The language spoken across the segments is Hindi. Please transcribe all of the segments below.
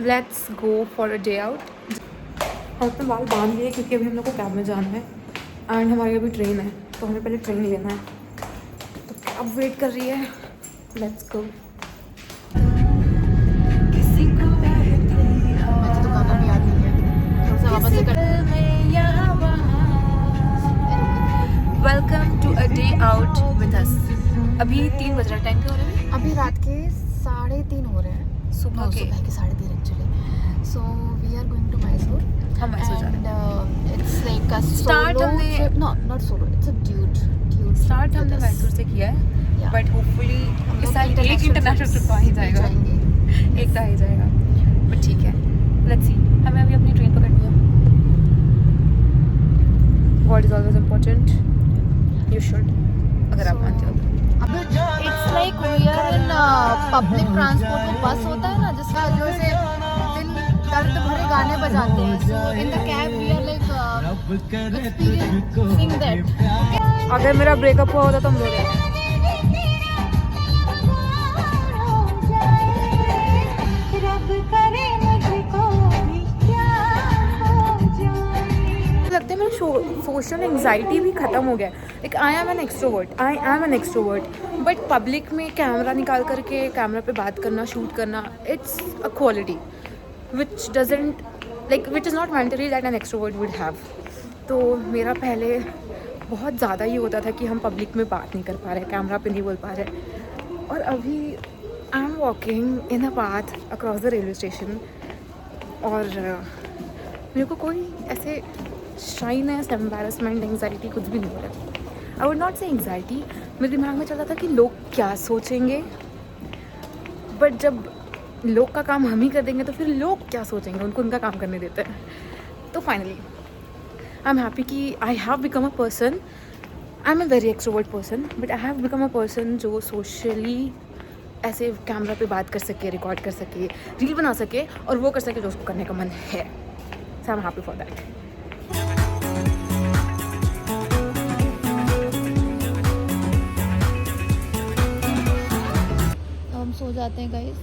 Let's go for a day out. हम अपने बाल बांध लिए क्योंकि अभी हम लोग को कैब में जाना है एंड हमारी अभी ट्रेन है, तो हमें पहले ट्रेन लेना है। तो कैब वेट कर रही है, लेट्स गो। मुझे तो गाना भी याद नहीं है, थोड़ा सा वापस से कर। Welcome to a day out with us. अभी 3 बज रहा है, टाइम क्या हो रहा है? अभी रात के 3:30 हो रहे हैं, सुबह के। सुबह के 3:30 actually. So we are going to Mysore. हम मैसूर जा रहे हैं। It's like a Start solo हमने- trip, not solo, it's a duet start हमने मैसूर से किया है, Yeah. बट होपफुली हम इस लोग साल एक इंटरनेशनल ट्रिप आ ही जाएगा, एक तो आ ही जाएगा। बट ठीक है, लेट्स सी। हमें अभी अपनी ट्रेन पकड़नी है। God is always important, you should, अगर आप मानते हो तो। It's like we are in public transport में बस होता है ना, जिसका जो से दिल दर्द भरे गाने बजाते हैं। So in the cab we are like experiencing that. अगर मेरा ब्रेकअप हुआ होता तो हम लोग लगता है मेरा सोशल एंग्जाइटी भी ख़त्म हो गया। Like I am an extrovert, but public में कैमरा निकाल करके कैमरा पे बात करना, शूट करना, it's a quality which is not mandatory that an extrovert would have. तो मेरा पहले बहुत ज़्यादा ये होता था कि हम पब्लिक में बात नहीं कर पा रहे, कैमरा पे नहीं बोल पा रहे, और अभी I am walking in a path across the railway station और मेरे को कोई ऐसे शाइनेस, एम्बैरसमेंट, एंग्जाइटी कुछ भी नहीं हो रहा। आई वुड नॉट से एंग्जाइटी, मेरे दिमाग में चल रहा था कि लोग क्या सोचेंगे, बट जब लोग का काम हम ही कर देंगे तो फिर लोग क्या सोचेंगे, उनको उनका काम करने देते हैं। तो फाइनली आई एम हैप्पी कि I have become a person, I am a very extrovert person, but I have become a person जो सोशली ऐसे कैमरा पे बात कर सके, रिकॉर्ड कर सके, रील बना सके और वो कर सके जो उसको करने का मन है। So I am happy for that. हम सो जाते हैं गाइस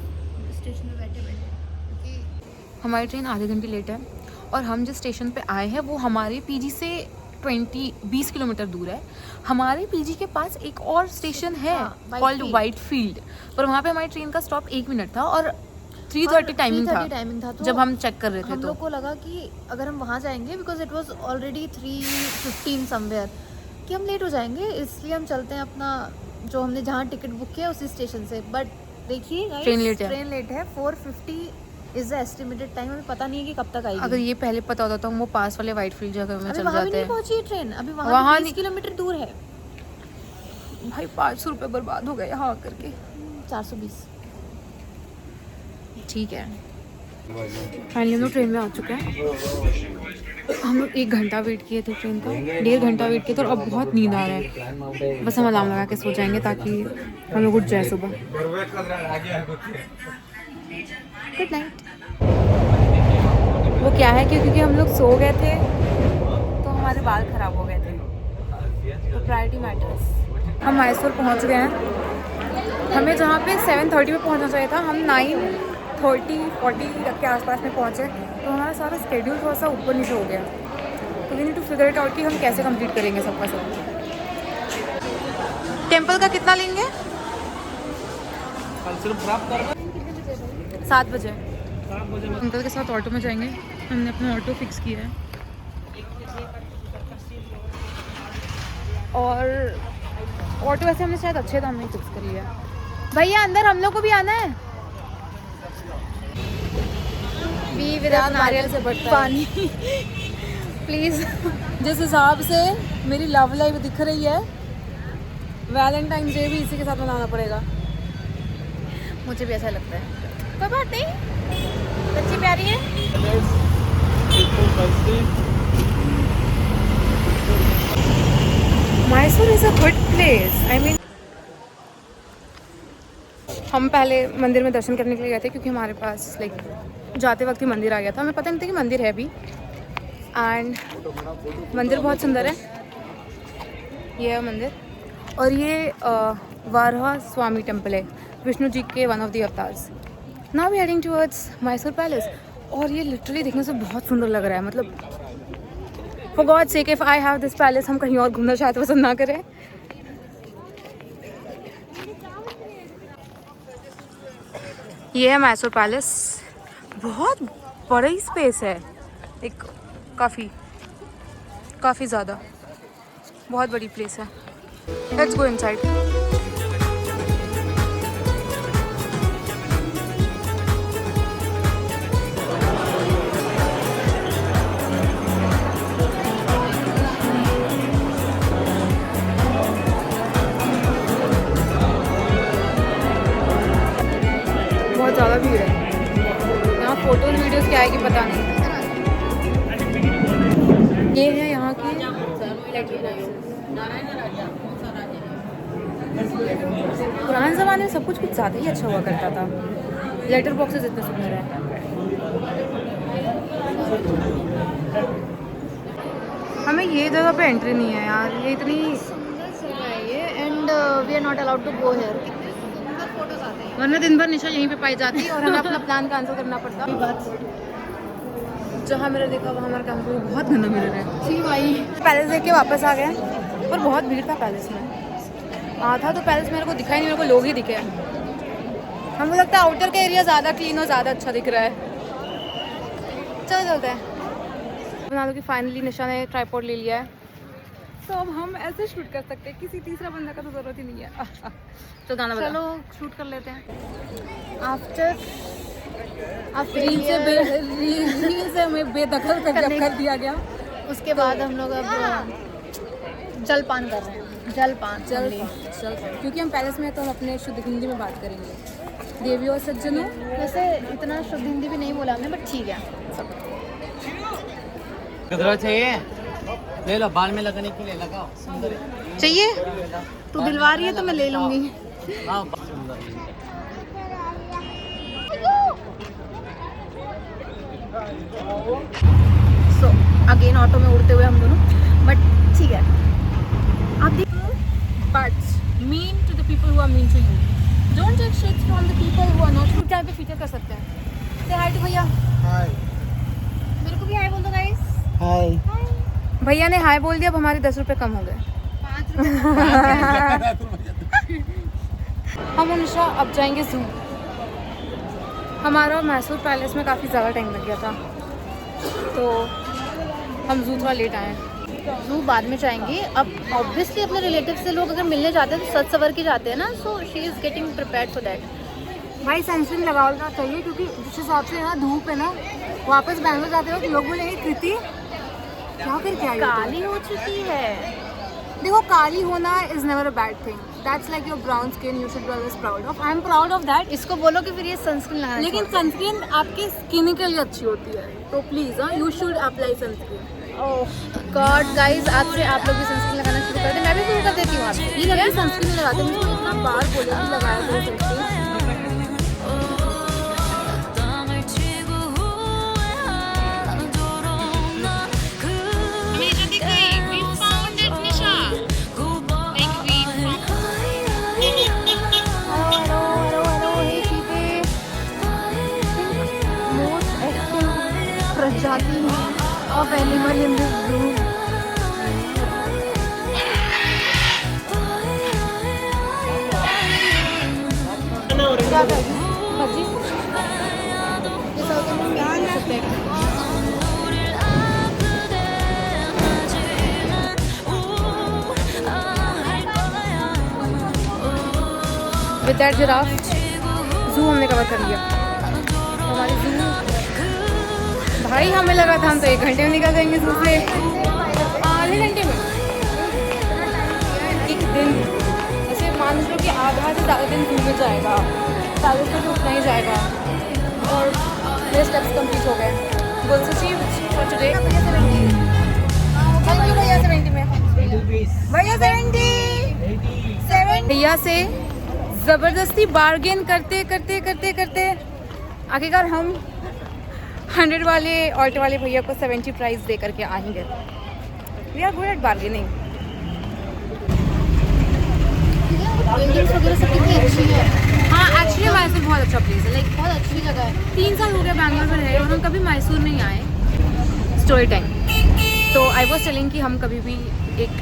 स्टेशन में बैठे क्योंकि हमारी ट्रेन आधे घंटे लेट है और हम जिस स्टेशन पे आए हैं वो हमारे पीजी से 20 किलोमीटर दूर है। हमारे पीजी के पास एक और स्टेशन है कॉल्ड वाइटफील्ड, पर वहाँ पे हमारी ट्रेन का स्टॉप 1 मिनट था और 3:30 टाइमिंग था तो जब हम चेक कर रहे थे। हम तो लोग को लगा कि अगर हम वहाँ जाएंगे, because it was already 3:15 somewhere, कि हम लेट हो जाएंगे, इसलिए हम चलते हैं अपना जो हमने जहाँ टिकट बुक किया उसी स्टेशन से। बट देखिए ट्रेन लेट है 4:50 इज द एस्टिमेटेड टाइम। हमें पता नहीं है कि कब तक आएगी। अगर ये पहले पता होता तो हम वो पास वाले वाइटफील्ड जगह में अभी चल वहाँ भी जाते नहीं हैं। पहुँची है ट्रेन, अभी वहाँ वहाँ 20 नहीं- किलोमीटर दूर है। भाई 500 रुपये बर्बाद हो गए यहाँ आकर के। 420। ठीक है, फाइनली हम लोग ट्रेन में आ चुके हैं। हम लोग 1 घंटा वेट किए थे ट्रेन का, 1.5 घंटा वेट किए थे और अब बहुत नींद आ रहा है। बस हम अलार्म लगा के सो जाएंगे ताकि हम लोग उठ जाए सुबह। Good night. वो क्या है कि क्योंकि हम लोग सो गए थे तो हमारे बाल खराब हो गए थे, तो प्रायोरिटी मैटर्स। हम मैसूर पहुंच गए हैं। हमें जहाँ पे 7:30 में पहुंचना चाहिए था, हम 9:30-40 के आसपास में पहुंचे, तो हमारा सारा स्केड्यूल थोड़ा सा ऊपर नीचे हो गया। तो we need to figure it out कि हम कैसे कंप्लीट करेंगे सबका सब। टेम्पल का कितना लेंगे? 7 बजे। अंकल के साथ ऑटो में जाएंगे, हमने अपना ऑटो फिक्स किया है। और ऑटो वैसे हमने शायद अच्छे दाम में फिक्स कर लिया है। भैया अंदर हम लोग को भी आना है। बी विदाउट नारियल से बढ़ता पानी प्लीज़। जिस हिसाब से मेरी लव लाइफ दिख रही है, वैलेंटाइन डे भी इसी के साथ मनाना पड़ेगा, मुझे भी ऐसा लगता है। कोई बात नहीं, बच्ची प्यारी है। Mysore is a good place. I mean हम पहले मंदिर में दर्शन करने के लिए गए थे क्योंकि हमारे पास लाइक जाते वक्त ही मंदिर आ गया था, हमें पता नहीं था कि मंदिर है अभी। एंड मंदिर बहुत सुंदर है, ये है मंदिर। और ये वाराह स्वामी टेम्पल है, विष्णु जी के one of the avatars. Now we heading towards Mysore palace. और ये लिटरली देखने से बहुत सुंदर लग रहा है, मतलब for God sake if I have this palace, हम कहीं और घूमना शायद पसंद ना करें। ये है मैसूर पैलेस, बहुत बड़ा ही स्पेस है, एक काफ़ी ज़्यादा बहुत बड़ी प्लेस है। Let's go inside. बहुत ज़्यादा भीड़ है यहाँ, फोटोज वीडियोस क्या आएगी पता नहीं। ये है यहाँ की पुराने ज़माने में सब कुछ ज़्यादा ही अच्छा हुआ करता था। लेटर बॉक्सेस इतने सुंदर हैं। हमें ये जगह पे एंट्री नहीं है यार, ये इतनी सुंदर जगह है ये, and we are not allowed to go here. कितने सुंदर फोटोज आते हैं, वरना दिन भर निशा यहीं पे पाई जाती और हमें अपना प्लान कैंसिल करना पड़ता। जहाँ मिरर देखा वहाँ हमारा काम को बहुत गंदा मिरर है। जी भाई, पैलेस देख के वापस आ गए, पर बहुत भीड़ था पैलेस में। था तो पैलेस मेरे को दिखा ही नहीं, मेरे को लोग ही दिखे। हमको लगता है आउटर का एरिया ज़्यादा क्लीन और ज़्यादा अच्छा दिख रहा है। चलते हैं। बना लो कि फाइनली निशा ने ट्राइपॉड ले लिया है, तो अब हम ऐसे शूट कर सकते हैं, किसी तीसरा बंदा का तो ज़रूरत ही नहीं है। तो गाना बजा। चलो शूट कर लेते हैं। आफ्टर रील से हमें बेदखल कर दिया गया। उसके बाद हम लोग अब जलपान कर रहे हैं। जलपान क्योंकि हम पैलेस में हैं तो हम अपने शुद्ध हिंदी में बात करेंगे। देवी और सज्जनों, वैसे इतना शुद्ध हिंदी भी नहीं बोला हमने, बट ठीक है। गजरा चाहिए ले लो, बाल में लगाने के लिए लगाओ, सुंदर है। चाहिए तू दिलवा रही है तो मैं ले लूंगी। हाँ सुंदर है। सो अगेन ऑटो में उड़ते हुए हम दोनों, बट ठीक है। आप but mean to the people who are mean to you. Don't take shit from the people who are not. खुद पे फीचर कर सकते हैं। Say hi to भैया। हाय मेरे को भी हाय बोल दो गाइस। हाय। भैया ने हाय बोल दिया, अब हमारे 10 रुपए कम हो गए। 5 रुपए। हम और निशा अब जाएंगे जू। हमारा मैसूर पैलेस में काफ़ी ज़्यादा टाइम लग गया था, तो हम जू थोड़ा लेट आए हैं। जू बाद में जाएंगे। अब ऑब्वियसली अपने रिलेटिव से लोग अगर मिलने जाते हैं तो सज सवर के जाते हैं ना, so she is getting prepared for that. भाई सनस्क्रीन लगाना चाहिए, क्योंकि जिस हिसाब से यहाँ धूप है ना, वापस बैंगलोर जाते वक्त लोग बोलेंगे कृति क्या करके आई हो तुम? काली हो चुकी है। देखो, काली होना is never a bad thing. That's like your brown skin, you should be always proud of. I am proud of that. इसको बोलो कि फिर ये सनस्क्रीन लगाना। लेकिन सनस्क्रीन आपके स्किन के लिए अच्छी होती है, तो please you should apply sunscreen. Oh God guys, आज से आप लोग भी सनस्क्रीन लगाना शुरू कर दें। मैं भी शुरू कर देती हूँ आज। ये लगे सनस्क्रीन लगाते हैं, मुझे इतना बार बोले कि लगाया करो सनस्क्रीन। प्रजाति of animal in this zoo. क्या करें? सब्जी? विद दैट जिराफ जू हमने कवर कर लिया। हमारी जू भाई हमें लगा था हम तो 1 घंटे में निकल जाएंगे जू से। आधे घंटे में एक दिन ऐसे मान लो कि आधा से ज़्यादा दिन जू में जाएगा, पैलेस में तो उतना ही जाएगा। और मेरे स्टेप्स कंप्लीट हो गए। Goals achieved for today. Thank you भैया 70 में। भैया 70 भैया से ज़बरदस्ती बार्गेन करते करते करते करते आखिरकार हम 100 वाले ऑटो वाले भैया को 70 प्राइस दे करके आएंगे। We are good at bargaining. Buildings वगैरह सब कितनी अच्छी है। हाँ एक्चुअली मैसूर बहुत अच्छा प्लेस है, लाइक बहुत अच्छी जगह है। 3 साल हो गया बैंगलोर में रहे और हम कभी मैसूर नहीं आए। Story time. तो आई वॉज टेलिंग कि हम कभी भी एक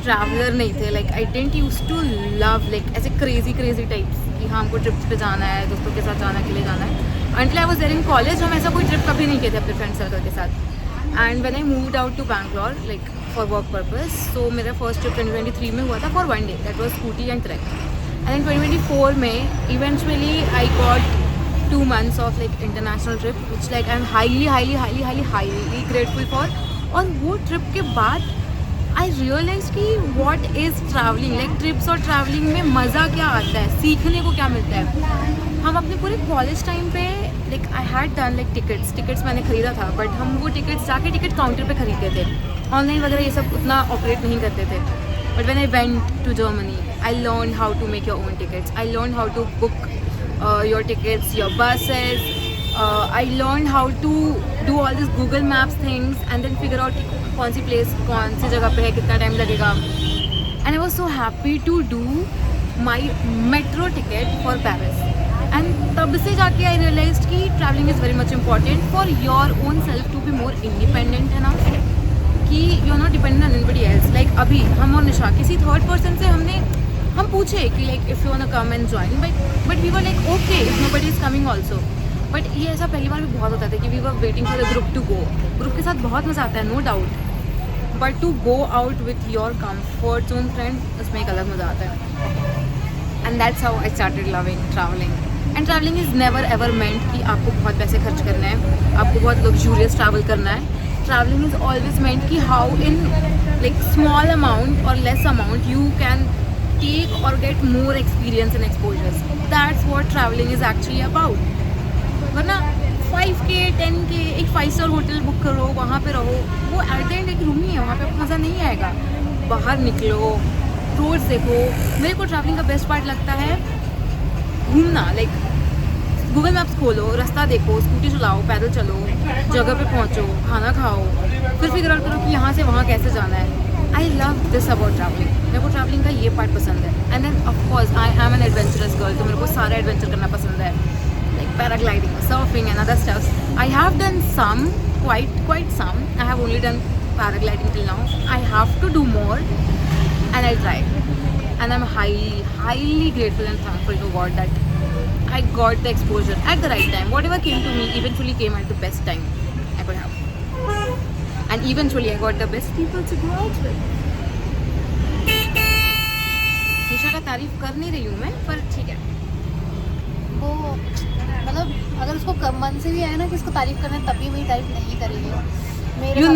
ट्रैवलर नहीं थे, like I didn't use to love like ऐसे क्रेजी टाइप्स कि हाँ हमको ट्रिप्स पे जाना है, दोस्तों के साथ जाने के लिए जाना है। Until I was there in college हम ऐसा कोई ट्रिप कभी नहीं किए थे अपने फ्रेंड सर्कल के साथ। And when I moved out to Bangalore like for work purpose, so मेरा फर्स्ट ट्रिप 2023 में हुआ था for 1 day, that was scooty and trek. And in 2024 में eventually I got 2 months of like international trip which like I'm highly grateful for। और वो ट्रिप के बाद I realized कि what is traveling, like trips और traveling में मज़ा क्या आता है, सीखने को क्या मिलता है। हम अपने पूरे कॉलेज टाइम पे like I had done like tickets मैंने ख़रीदा था, बट हम वो टिकट्स जाके टिकट काउंटर पे खरीदते थे, ऑनलाइन वगैरह ये सब उतना ऑपरेट नहीं करते थे। But when I went to Germany I learned how to make your own tickets, I learned how to book your tickets, your buses, I learned how to do all this Google Maps things and then figure out कौन सी प्लेस कौन सी जगह पे है, कितना टाइम लगेगा। And I was so happy to do my metro ticket for Paris. And तब से जाके आई रियलाइज कि travelling is very much important for your own self to be more independent, है ना, कि you are not dependent on anybody else. Like अभी हम और निशा किसी थर्ड पर्सन से हम पूछे कि like if you want to come and join, but we were like okay if nobody is coming also. But ये ऐसा पहली बार भी बहुत होता था कि we were waiting for the group to go. Group के साथ बहुत मज़ा आता है, no doubt, but to go out with your comfort zone friend, उसमें एक अलग मज़ा आता है। And that's how I started loving travelling. And travelling is never ever meant कि आपको बहुत पैसे खर्च करना है, आपको बहुत लग्जूरियस ट्रैवल करना है। ट्रैवलिंग इज़ ऑलवेज मेंट कि how in like small amount और less amount you can take or get more experience and exposures. That's what traveling is actually about. वरना 5K 10K एक 5-star होटल बुक करो, वहाँ पे रहो, वो एट द एंड एक रूम ही है, वहाँ पे आपको मज़ा नहीं आएगा। बाहर निकलो, रोड्स देखो। मेरे को ट्रैवलिंग का बेस्ट पार्ट लगता है घूमना, लाइक गूगल मैप्स खोलो, रास्ता देखो, स्कूटी चलाओ, पैदल चलो, जगह पे पहुँचो, खाना खाओ, फिर फिगर आउट करो कि यहाँ से वहाँ कैसे जाना है। I love this about travelling. मेरे को ट्रैवलिंग का ये पार्ट पसंद है। And then of course I am an adventurous girl, तो मेरे को सारा एडवेंचर करना पसंद है, like paragliding, surfing and other stuffs. I have done some, quite some. I have only done paragliding till now. I have to do more and I'll try. And I'm highly grateful and thankful to God that I got the exposure at the right time. Whatever came to me eventually came at the best time I could have. And eventually I got the best people to go out with. निशा का तारीफ कर नहीं रही हूँ मैं, पर ठीक है। वो मतलब अगर उसको मन से भी आए ना कि इसको तारीफ करना है, तभी वही तारीफ नहीं करेगी। You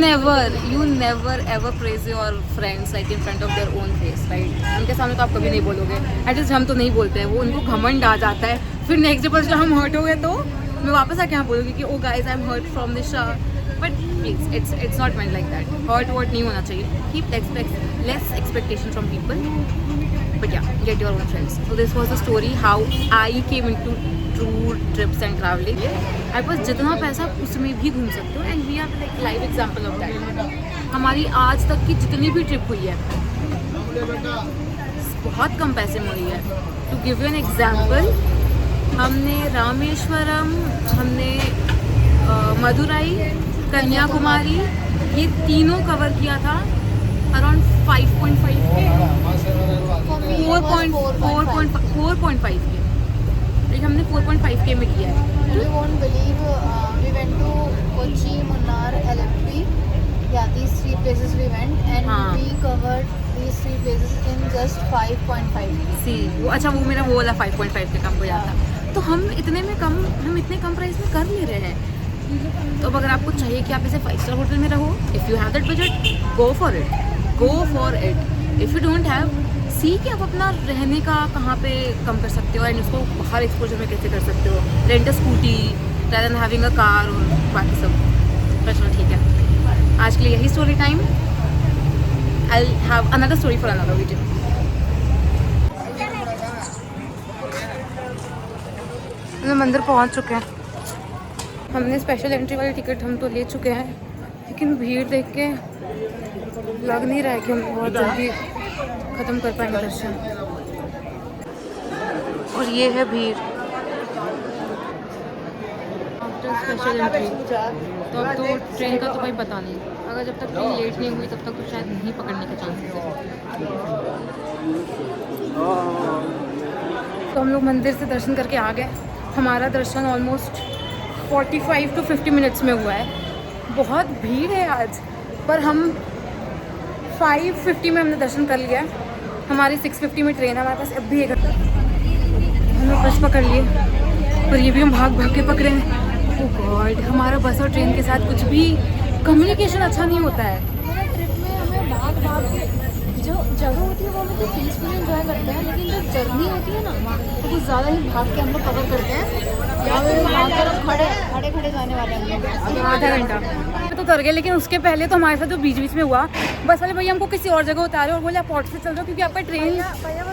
never ever praise your friends like in front of their own face, right? उनके सामने तो आप कभी नहीं बोलोगे, एटलीस्ट हम तो नहीं बोलते हैं। वो उनको घमंड आ जाता है, फिर नेक्स्ट डे पर जब हम हर्ट हो गए तो मैं वापस आके यहाँ बोलूँगी कि O guys I am hurt from Nisha. But please it's not meant like that. Hurt वर्ट नहीं होना चाहिए। Keep less expectation from people, but yeah, get your own friends. So this was the story how I came into true trips and traveling. आपके पास जितना पैसा उसमें भी घूम सकते हो, and we are like live example of that. हमारी आज तक की जितनी भी ट्रिप हुई है बहुत कम पैसे में हुई है। To give you an example, हमने रामेश्वरम, हमने मदुराई, कन्याकुमारी, ये तीनों कवर किया था अराउंड 5.5 के, 4.5 के, लेकिन हमने 4.5 के में किया है। You won't believe we went to Kochi, Munnar, LMP. Yeah, these 3 places we went and हाँ. we covered these 3 places in just 5.5. सी वो अच्छा वो मेरा वो वाला 5.5 के कम हो जाता। तो हम इतने कम प्राइस में कर ले रहे हैं। तो अब अगर आपको चाहिए कि आप ऐसे 5-star होटल में रहो, if you have that budget, go for it. If you don't have, see कि आप अपना रहने का कहाँ पे कम कर सकते हो एंड उसको बाहर एक्सपोजर में कैसे कर सकते हो। Rent a scooty rather than having a car और बाकी सब। तो चलो ठीक है, आज के लिए यही story time. I'll have another story for another video. हम मंदिर पहुंच चुके हैं। हमने स्पेशल एंट्री वाली टिकट हम तो ले चुके हैं, लेकिन भीड़ देख के लग नहीं रहा है कि हम बहुत जल्दी ख़त्म कर पाएंगे दर्शन। और ये है भीड़। Special entry. तो अब तो ट्रेन का तो भाई पता नहीं, अगर जब तक ट्रेन लेट नहीं हुई तब तक तो शायद नहीं पकड़ने के चांसेस है। तो हम लोग मंदिर से दर्शन करके आ गए। हमारा दर्शन ऑलमोस्ट 45 to 50 मिनट्स में हुआ है। बहुत भीड़ है आज, पर हम 5:50 में हमने दर्शन कर लिया है। हमारी 6:50 में ट्रेन है, हमारे पास अब भी 1 घंटा। हमने बस पकड़ लिए, पर ये भी हम भाग भाग के पकड़े हैं। ओह गॉड, हमारा बस और ट्रेन के साथ कुछ भी कम्युनिकेशन अच्छा नहीं होता है। हमारा ट्रिप में हमें भाग भाग के जो जगह होती है वो हम तो पीसफुली एंजॉय करते हैं, लेकिन जो जर्नी होती है ना वो कुछ ज़्यादा ही भाग के हम लोग कवर करते हैं। यहाँ पे वहाँ पर हम खड़े जाने वाले हैं हम लोग आधा घंटा तो उतर गए, लेकिन उसके पहले तो हमारे साथ जो बीच बीच में हुआ, बस वाले भैया हमको किसी और जगह उतारे और बोले आप ऑटो से चल रहे हो क्योंकि आपका ट्रेन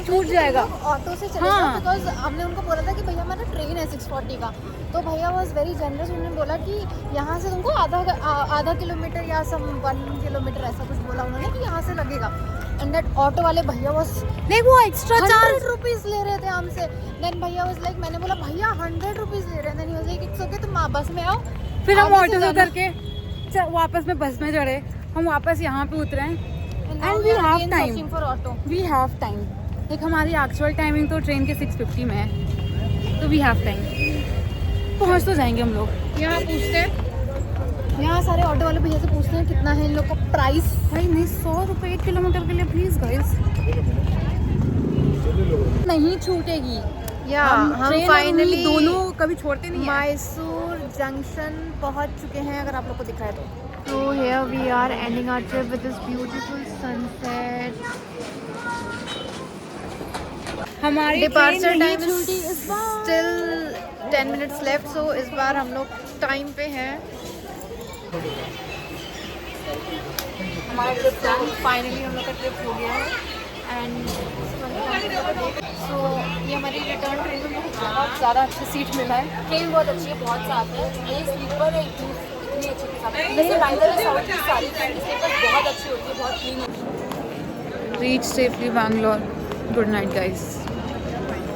छूट जाएगा। ऑटो से चले हाँ। बिकॉज हमने उनको बोला था कि भैया हमारा ट्रेन है 6:40 का। तो भैया वॉज वेरी जनरस, उन्होंने बोला कि यहाँ से तुमको आधा किलोमीटर या 1 किलोमीटर ऐसा कुछ बोला उन्होंने कि यहाँ से लगेगा। एंड दैट ऑटो वाले भैया वॉज नहीं, वो एक्स्ट्रा 100 रुपीज़ ले रहे थे हमसे। देन भैया वॉज लाइक, मैंने बोला भैया 100 रुपीज़ ले रहे हैं। Then he was like it's okay, तुम बस में आओ। फिर हम आगे से ऑटो से जाना। करके वापस में बस में चढ़े, हम वापस यहाँ पे उतरे And now and we we are have again time, searching for auto. We have time. एक हमारी एक्चुअल टाइमिंग तो ट्रेन के 6:50 में है, तो वी हैव टाइम, पहुँच तो जाएंगे हम लोग। यहाँ पूछते हैं, यहाँ सारे ऑटो वाले भैया से पूछते हैं कितना है इन लोग का प्राइस। भाई नहीं, 100 रुपये 1 किलोमीटर के लिए प्लीज़ गाइस, नहीं छूटेगी। या हम हम ट्रेन और फाइनली उम्मीद दोनों कभी छोड़ते नहीं हैं। मैसूर जंक्शन पहुंच चुके हैं, अगर आप लोग को दिख रहा है तो here we are ending our trip with this beautiful sunset. हमारी डिपार्चर ट्रेन टाइम नहीं छूटी इस बार। स्टिल 10 मिनट्स लेफ्ट, सो इस बार हम लोग टाइम पे हैं। हमारा ट्रिप डन, फाइनली हम लोग का ट्रिप हो गया है। एंड सो ये हमारी रिटर्न ट्रेन में बहुत ज़्यादा अच्छा सीट मिला है। ट्रेन बहुत अच्छी है, बहुत साफ है, ये स्लीपर है, इतनी अच्छी के साथ। वैसे बैंगलोर में साउथ की सारी ट्रेन की स्लीपर बहुत अच्छी होती है, बहुत क्लीन होती है। Reach safely Bangalore. Good night guys.